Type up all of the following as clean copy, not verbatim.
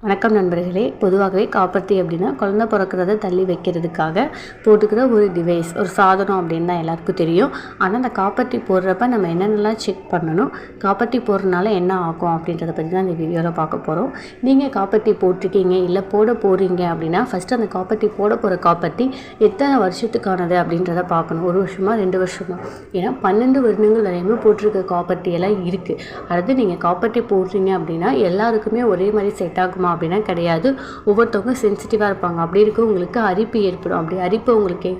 வணக்கம் நண்பர்களே. பொதுவாகவே காப்பர்த்தி அப்படின்னா குழந்தை பிறக்கிறத தள்ளி வைக்கிறதுக்காக போட்டுக்கிற ஒரு டிவைஸ், ஒரு சாதனம் அப்படின்னு தான் எல்லாருக்கும் தெரியும். ஆனால் அந்த காப்பர்த்தி போடுறப்ப நம்ம என்னென்னலாம் செக் பண்ணணும், காப்பர்த்தி போடுறதுனால என்ன ஆகும் அப்படின்றத பற்றி தான் இந்த வீடியோவில் பார்க்க போகிறோம். நீங்கள் காப்பர்த்தி போட்டிருக்கீங்க இல்லை போட போகிறீங்க அப்படின்னா ஃபஸ்ட்டு அந்த காப்பர்த்தி போட போகிற காப்பர்த்தி எத்தனை வருஷத்துக்கானது அப்படின்றத பார்க்கணும். 1 வருஷமா 2 வருஷமா, ஏன்னா 12 வருடங்கள் வரையுமே போட்டிருக்க காப்பர்த்தி எல்லாம் இருக்குது. அடுத்து நீங்கள் காப்பர்த்தி போடுறீங்க அப்படின்னா எல்லாருக்குமே ஒரே மாதிரி செட் ஆகுமா அப்படின்னா கிடையாது. ஒவ்வொருத்தவங்க சென்சிட்டிவாக இருப்பாங்க. அப்படி இருக்க உங்களுக்கு அரிப்பு ஏற்படும். அப்படி அரிப்பு உங்களுக்கு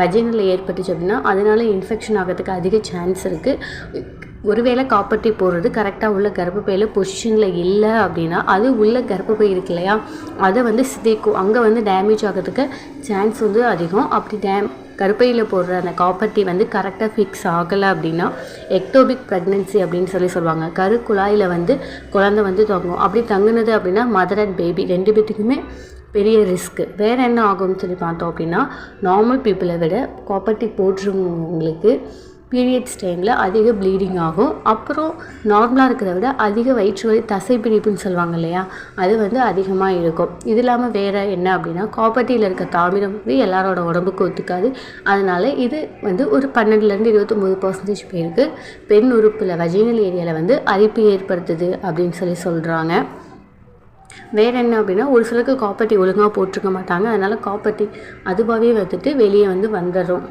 வஜைனல் ஏற்பட்டுச்சு அப்படின்னா அதனால இன்ஃபெக்ஷன் ஆகிறதுக்கு அதிக சான்ஸ் இருக்குது. ஒருவேளை காப்பர்த்தி போடுறது கரெக்டாக உள்ள கர்ப்பப்பையில் பொசிஷனில் இல்லை அப்படின்னா அது உள்ள கர்ப்பப்பை இருக்கு இல்லையா, அதை சிதைக்கும். அங்கே டேமேஜ் ஆகிறதுக்கு சான்ஸ் அதிகம். அப்படி கருப்பையில் போடுற அந்த காப்பர்த்தி கரெக்டாக ஃபிக்ஸ் ஆகலை அப்படின்னா எக்டோபிக் ப்ரெக்னென்சி அப்படின்னு சொல்லுவாங்க. கருக்குழாயில் குழந்தை தங்கும். அப்படி தங்குனது அப்படின்னா மதர் அண்ட் பேபி 2 பேத்துக்குமே பெரிய ரிஸ்க்கு. வேறு என்ன ஆகும்னு பார்த்தோம் அப்படின்னா, நார்மல் பீப்புளை விட காப்பர்த்தி போட்டுருவங்களுக்கு பீரியட்ஸ் டைமில் அதிக ப்ளீடிங் ஆகும். அப்புறம் நார்மலாக இருக்கிறத விட அதிக வயிற்று வலி, தசை பிடிப்புன்னு சொல்லுவாங்க இல்லையா, அது அதிகமாக இருக்கும். இது இல்லாமல் வேறு என்ன அப்படின்னா, காப்பர்ட்டியில் இருக்க தாமிரம் எல்லாரோட உடம்புக்கு ஒத்துக்காது. அதனால் இது ஒரு 12லேருந்து 29% பேருக்கு பெண் உறுப்பில் வஜைனல் ஏரியாவில் அரிப்பு ஏற்படுத்துது அப்படின்னு சொல்கிறாங்க. வேறு என்ன அப்படின்னா, ஒரு சிலருக்கு காப்பர்ட்டி ஒழுங்காக போட்டிருக்க மாட்டாங்க. அதனால் காப்பர்ட்டி அதுவாகவே வெளியே வந்துடும்.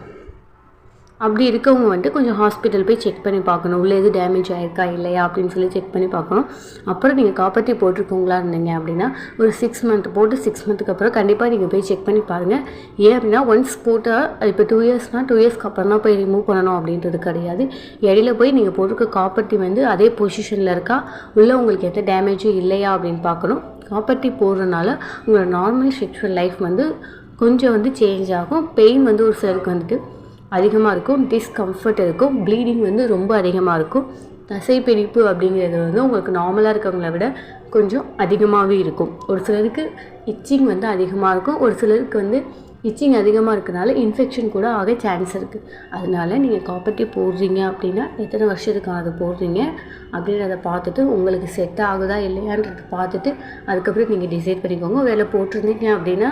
அப்படி இருக்கவங்க கொஞ்சம் ஹாஸ்பிட்டல் போய் செக் பண்ணி பார்க்கணும். உள்ளே எது டேமேஜ் ஆகிருக்கா இல்லையா அப்படின்னு செக் பண்ணி பார்க்கணும். அப்புறம் நீங்கள் காப்பர்ட்டி போட்டிருக்கவங்களா இருந்தீங்க அப்படின்னா ஒரு 6 மந்த் போட்டு 6 மந்த்துக்கு அப்புறம் கண்டிப்பாக நீங்கள் போய் செக் பண்ணி பாருங்கள். ஏன் அப்படின்னா ஒன்ஸ் போட்டால் இப்போ 2 இயர்ஸ்னால் 2 இயர்ஸ்க்கு அப்புறம் தான் போய் ரிமூவ் பண்ணணும் அப்படின்றது கிடையாது. இடையில போய் நீங்கள் போட்டிருக்க காப்பர்ட்டி அதே பொசிஷனில் இருக்கா, உள்ளே உங்களுக்கு எந்த டேமேஜும் இல்லையா அப்படின்னு பார்க்கணும். காப்பர்ட்டி போடுறதுனால உங்களோட நார்மல் செக்ஷுவல் லைஃப் கொஞ்சம் சேஞ்ச் ஆகும். பெயின் ஒரு சிலருக்கு அதிகமாக இருக்கும், டிஸ்கம்ஃபர்ட் இருக்கும், ப்ளீடிங் ரொம்ப அதிகமாக இருக்கும். தசை பிடிப்பு அப்படிங்கிறது உங்களுக்கு நார்மலாக இருக்கவங்கள விட கொஞ்சம் அதிகமாகவே இருக்கும். ஒரு சிலருக்கு இச்சிங் அதிகமாக இருக்கும். ஒரு சிலருக்கு இச்சிங் அதிகமாக இருக்கிறனால இன்ஃபெக்ஷன் கூட ஆக சான்ஸ் இருக்குது. அதனால் நீங்கள் காப்பர்ட்டி போடுறீங்க அப்படின்னா எத்தனை வருஷத்துக்கு அது போடுறீங்க அப்படின்றத பார்த்துட்டு உங்களுக்கு செட் ஆகுதா இல்லையான்றதை பார்த்துட்டு அதுக்கப்புறம் நீங்கள் டிசைட் பண்ணிக்கோங்க. வேலை போட்டிருந்தீங்க அப்படின்னா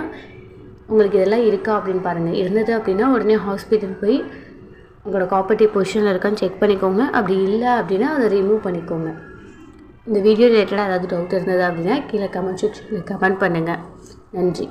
உங்களுக்கு இதெல்லாம் இருக்கா அப்படின்னு பாருங்கள். இருந்தது அப்படின்னா உடனே ஹாஸ்பிட்டல் போய் உங்களோட காப்பர்ட்டி பொசிஷனில் இருக்கான்னு செக் பண்ணிக்கோங்க. அப்படி இல்லை அப்படின்னா அதை ரிமூவ் பண்ணிக்கோங்க. இந்த வீடியோ ரிலேட்டடாக ஏதாவது டவுட் இருந்தது அப்படின்னா கீழே கமெண்ட் செக்ஷனில் கமெண்ட் பண்ணுங்கள். நன்றி.